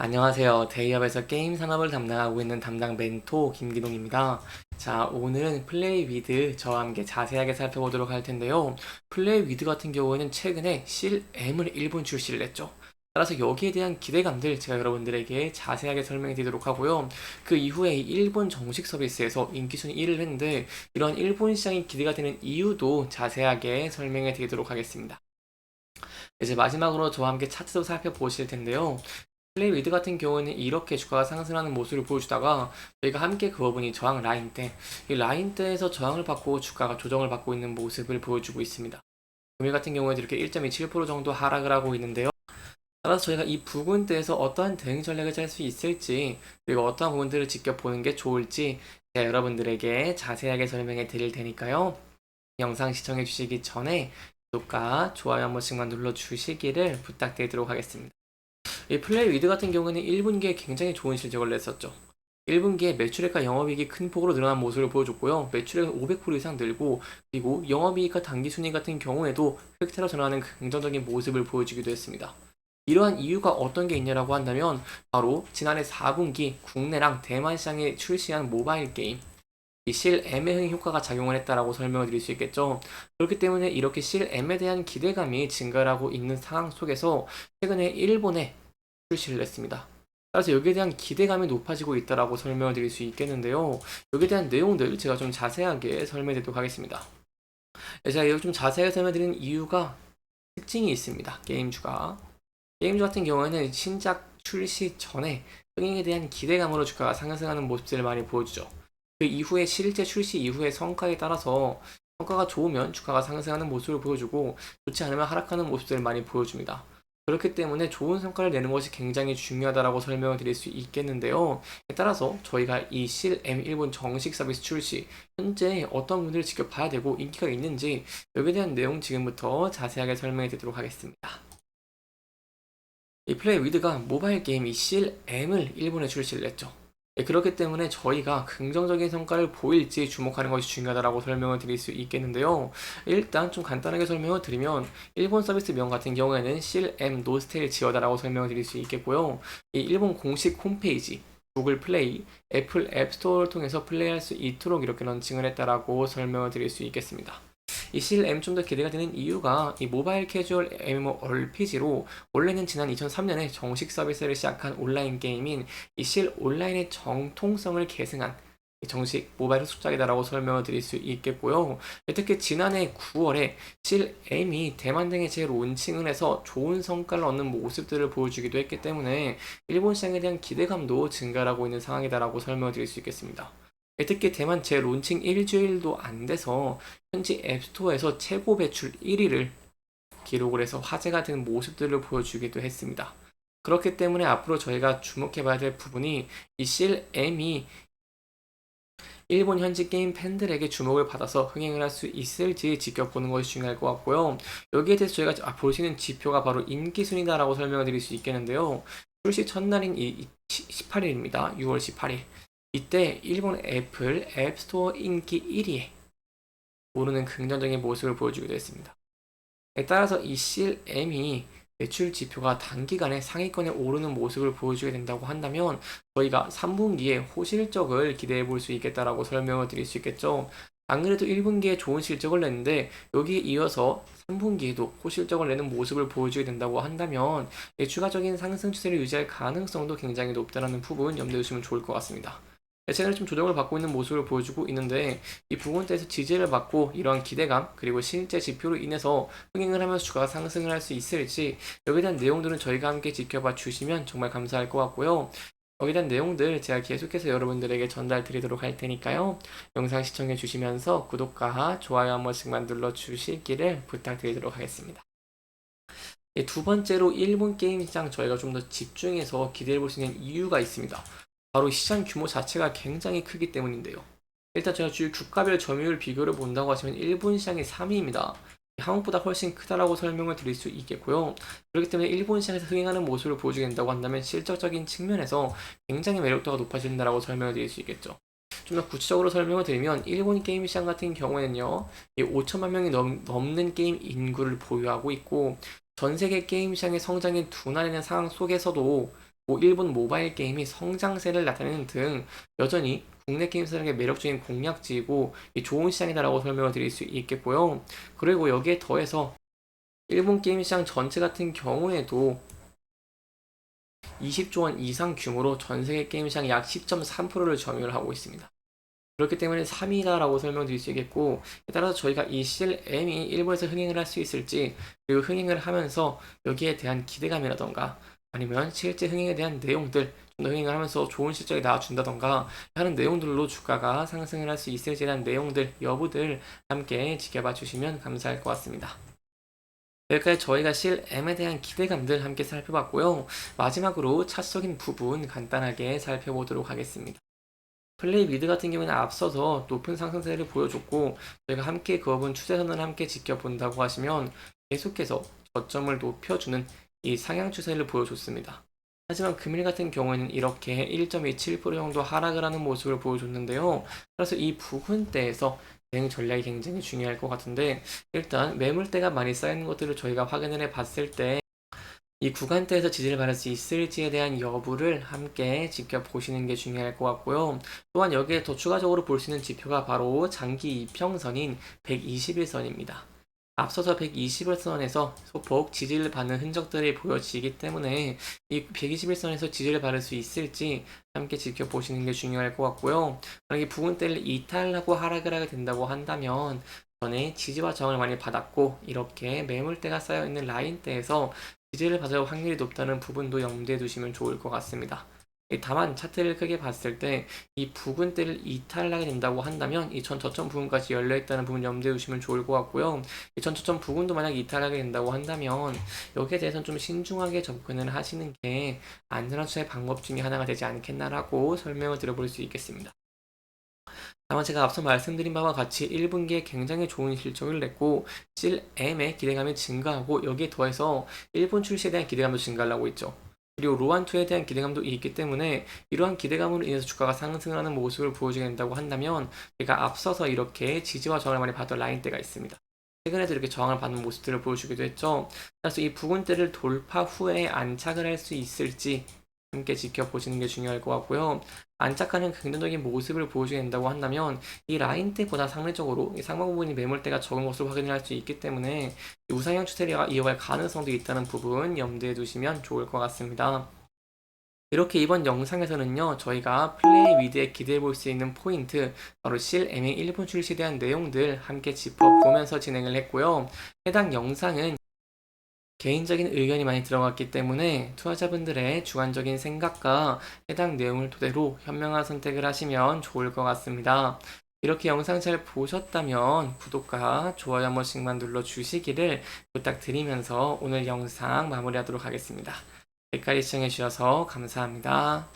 안녕하세요. 데이업에서 게임 산업을 담당하고 있는 담당 멘토 김기동입니다. 자, 오늘은 플레이 위드 저와 함께 자세하게 살펴보도록 할 텐데요. 플레이 위드 같은 경우에는 최근에 실M을 일본 출시를 했죠. 따라서 여기에 대한 기대감들 제가 여러분들에게 자세하게 설명해 드리도록 하고요. 그 이후에 이 일본 정식 서비스에서 인기 순위 1위를 했는데 이러한 일본 시장이 기대가 되는 이유도 자세하게 설명해 드리도록 하겠습니다. 이제 마지막으로 저와 함께 차트도 살펴보실 텐데요. 플레이 위드 같은 경우는 이렇게 주가가 상승하는 모습을 보여주다가 저희가 함께 그어보니 저항 라인대, 이 라인대에서 저항을 받고 주가가 조정을 받고 있는 모습을 보여주고 있습니다. 금일 같은 경우에도 이렇게 1.27% 정도 하락을 하고 있는데요. 따라서 저희가 이 부분대에서 어떠한 대응 전략을 짤 수 있을지, 그리고 어떠한 부분들을 지켜보는 게 좋을지 제가 여러분들에게 자세하게 설명해 드릴 테니까요. 영상 시청해 주시기 전에 구독과 좋아요 한 번씩만 눌러주시기를 부탁드리도록 하겠습니다. 이 플레이 위드 같은 경우는 1분기에 굉장히 좋은 실적을 냈었죠. 1분기에 매출액과 영업이익이 큰 폭으로 늘어난 모습을 보여줬고요. 매출액은 500% 이상 늘고, 그리고 영업이익과 당기순위 같은 경우에도 획차로 전환하는 긍정적인 모습을 보여주기도 했습니다. 이러한 이유가 어떤 게 있냐라고 한다면 바로 지난해 4분기 국내랑 대만 시장에 출시한 모바일 게임 이 실M의 흥 효과가 작용을 했다라고 설명을 드릴 수 있겠죠. 그렇기 때문에 이렇게 실M에 대한 기대감이 증가하고 있는 상황 속에서 최근에 일본에 출시를 했습니다. 따라서 여기에 대한 기대감이 높아지고 있다라고 설명을 드릴 수 있겠는데요. 여기에 대한 내용들 제가 좀 자세하게 설명해 드리도록 하겠습니다. 제가 이걸 좀 자세하게 설명드리는 이유가 특징이 있습니다. 게임주 같은 경우에는 신작 출시 전에 흥행에 대한 기대감으로 주가가 상승하는 모습들을 많이 보여주죠. 그 이후에 실제 출시 이후의 성과에 따라서 성과가 좋으면 주가가 상승하는 모습을 보여주고 좋지 않으면 하락하는 모습들을 많이 보여줍니다. 그렇기 때문에 좋은 성과를 내는 것이 굉장히 중요하다고 설명을 드릴 수 있겠는데요. 따라서 저희가 이 실M 일본 정식 서비스 출시 현재 어떤 분들을 지켜봐야 되고 인기가 있는지 여기에 대한 내용 지금부터 자세하게 설명해 드리도록 하겠습니다. 이 플레이 위드가 모바일 게임 이 CLM을 일본에 출시를 했죠. 그렇기 때문에 저희가 긍정적인 성과를 보일지 주목하는 것이 중요하다고 설명을 드릴 수 있겠는데요. 일단 좀 간단하게 설명을 드리면 일본 서비스 명 같은 경우에는 CLM 노스테일 지어다라고 설명을 드릴 수 있겠고요. 이 일본 공식 홈페이지 구글 플레이, 애플 앱스토어를 통해서 플레이할 수 있도록 이렇게 런칭을 했다라고 설명을 드릴 수 있겠습니다. 이 CLM 좀 더 기대가 되는 이유가 이 모바일 캐주얼 MMORPG로 원래는 지난 2003년에 정식 서비스를 시작한 온라인 게임인 이 실 온라인의 정통성을 계승한 정식 모바일 숙작이다라고 설명을 드릴 수 있겠고요. 특히 지난해 9월에 실M이 대만 등에 재론칭을 해서 좋은 성과를 얻는 모습들을 보여주기도 했기 때문에 일본 시장에 대한 기대감도 증가하고 있는 상황이다라고 설명을 드릴 수 있겠습니다. 특히 대만 재론칭 일주일도 안 돼서 현지 앱스토어에서 최고 배출 1위를 기록을 해서 화제가 된 모습들을 보여주기도 했습니다. 그렇기 때문에 앞으로 저희가 주목해봐야 될 부분이 이 실M이 일본 현지 게임 팬들에게 주목을 받아서 흥행을 할 수 있을지 지켜보는 것이 중요할 것 같고요. 여기에 대해서 저희가 보시는 지표가 바로 인기 순위다라고 설명을 드릴 수 있겠는데요. 출시 첫날인 18일입니다. 6월 18일. 이때 일본 애플 앱스토어 인기 1위에 오르는 긍정적인 모습을 보여주기도 했습니다. 따라서 이 CLM이 매출 지표가 단기간에 상위권에 오르는 모습을 보여주게 된다고 한다면 저희가 3분기에 호실적을 기대해 볼 수 있겠다라고 설명을 드릴 수 있겠죠. 안 그래도 1분기에 좋은 실적을 냈는데 여기에 이어서 3분기에도 호실적을 내는 모습을 보여주게 된다고 한다면 추가적인 상승 추세를 유지할 가능성도 굉장히 높다는 부분 염두에 두시면 좋을 것 같습니다. 채널이 좀 조정을 받고 있는 모습을 보여주고 있는데 이 부분대에서 지지를 받고 이러한 기대감 그리고 실제 지표로 인해서 흥행을 하면서 주가가 상승을 할 수 있을지 여기에 대한 내용들은 저희가 함께 지켜봐 주시면 정말 감사할 것 같고요. 여기에 대한 내용들 제가 계속해서 여러분들에게 전달 드리도록 할 테니까요. 영상 시청해 주시면서 구독과 좋아요 한 번씩만 눌러 주시기를 부탁드리도록 하겠습니다. 두 번째로 일본 게임 시장 저희가 좀 더 집중해서 기대해 볼 수 있는 이유가 있습니다. 바로 시장 규모 자체가 굉장히 크기 때문인데요. 일단 제가 주요 주가별 점유율 비교를 본다고 하시면 일본 시장이 3위입니다. 한국보다 훨씬 크다라고 설명을 드릴 수 있겠고요. 그렇기 때문에 일본 시장에서 흥행하는 모습을 보여주게 된다고 한다면 실적적인 측면에서 굉장히 매력도가 높아진다라고 설명을 드릴 수 있겠죠. 좀 더 구체적으로 설명을 드리면 일본 게임 시장 같은 경우에는요. 5천만 명이 넘는 게임 인구를 보유하고 있고 전 세계 게임 시장의 성장이 둔화되는 상황 속에서도 일본 모바일 게임이 성장세를 나타내는 등 여전히 국내 게임 시장의 매력적인 공략지이고 이 좋은 시장이다라고 설명을 드릴 수 있겠고요. 그리고 여기에 더해서 일본 게임 시장 전체 같은 경우에도 20조 원 이상 규모로 전 세계 게임 시장 약 10.3%를 점유를 하고 있습니다. 그렇기 때문에 3위다라고 설명드릴 수 있겠고, 따라서 저희가 이 CLM이 일본에서 흥행을 할 수 있을지, 그리고 흥행을 하면서 여기에 대한 기대감이라던가 아니면 실제 흥행에 대한 내용들 좀 더 흥행을 하면서 좋은 실적이 나와준다던가 하는 내용들로 주가가 상승을 할 수 있을지에 대한 내용들, 여부들 함께 지켜봐 주시면 감사할 것 같습니다. 여기까지 저희가 CLM에 대한 기대감들 함께 살펴봤고요. 마지막으로 차트적인 부분 간단하게 살펴보도록 하겠습니다. 플레이 미드 같은 경우에는 앞서서 높은 상승세를 보여줬고 저희가 함께 그어본 추세선을 함께 지켜본다고 하시면 계속해서 저점을 높여주는 이 상향 추세를 보여줬습니다. 하지만 금일 같은 경우에는 이렇게 1.27% 정도 하락을 하는 모습을 보여줬는데요. 그래서 이 부분대에서 대응 전략이 굉장히 중요할 것 같은데 일단 매물대가 많이 쌓이는 것들을 저희가 확인을 해 봤을 때 이 구간대에서 지지를 받을 수 있을지에 대한 여부를 함께 지켜보시는 게 중요할 것 같고요. 또한 여기에 더 추가적으로 볼 수 있는 지표가 바로 장기 이평선인 121선입니다. 앞서서 121선에서 소폭 지지를 받는 흔적들이 보여지기 때문에 이 121선에서 지지를 받을 수 있을지 함께 지켜보시는 게 중요할 것 같고요. 만약에 부분대를 이탈하고 하락을 하게 된다고 한다면 전에 지지와 저항을 많이 받았고 이렇게 매물대가 쌓여있는 라인대에서 지지를 받을 확률이 높다는 부분도 염두에 두시면 좋을 것 같습니다. 다만 차트를 크게 봤을 때 이 부분대를 이탈하게 된다고 한다면 이 전 저점 부분까지 열려있다는 부분 염두에 두시면 좋을 것 같고요. 이 전 저점 부분도 만약 이탈하게 된다고 한다면 여기에 대해서는 좀 신중하게 접근을 하시는 게 안전한 투자의 방법 중에 하나가 되지 않겠나라고 설명을 드려볼 수 있겠습니다. 다만 제가 앞서 말씀드린 바와 같이 1분기에 굉장히 좋은 실적을 냈고 CLM의 기대감이 증가하고 여기에 더해서 일본 출시에 대한 기대감도 증가를 하고 있죠. 그리고 로안2에 대한 기대감도 있기 때문에 이러한 기대감으로 인해서 주가가 상승하는 모습을 보여주게 된다고 한다면 제가 앞서서 이렇게 지지와 저항을 많이 받던 라인대가 있습니다. 최근에도 이렇게 저항을 받는 모습들을 보여주기도 했죠. 그래서 이 부분대를 돌파 후에 안착을 할 수 있을지 함께 지켜보시는 게 중요할 것 같고요. 안착하는 긍정적인 모습을 보여주게 된다고 한다면 이 라인대보다 상대적으로 이 상방 부분이 매물대가 적은 것으로 확인을 할 수 있기 때문에 우상향 추세가 이어갈 가능성도 있다는 부분 염두에 두시면 좋을 것 같습니다. 이렇게 이번 영상에서는요, 저희가 플레이 미드에 기대해 볼 수 있는 포인트, 바로 CLM의 일본 출시에 대한 내용들 함께 짚어보면서 진행을 했고요. 해당 영상은 개인적인 의견이 많이 들어갔기 때문에 투자자분들의 주관적인 생각과 해당 내용을 토대로 현명한 선택을 하시면 좋을 것 같습니다. 이렇게 영상 잘 보셨다면 구독과 좋아요 한 번씩만 눌러주시기를 부탁드리면서 오늘 영상 마무리하도록 하겠습니다. 여기까지 시청해주셔서 감사합니다.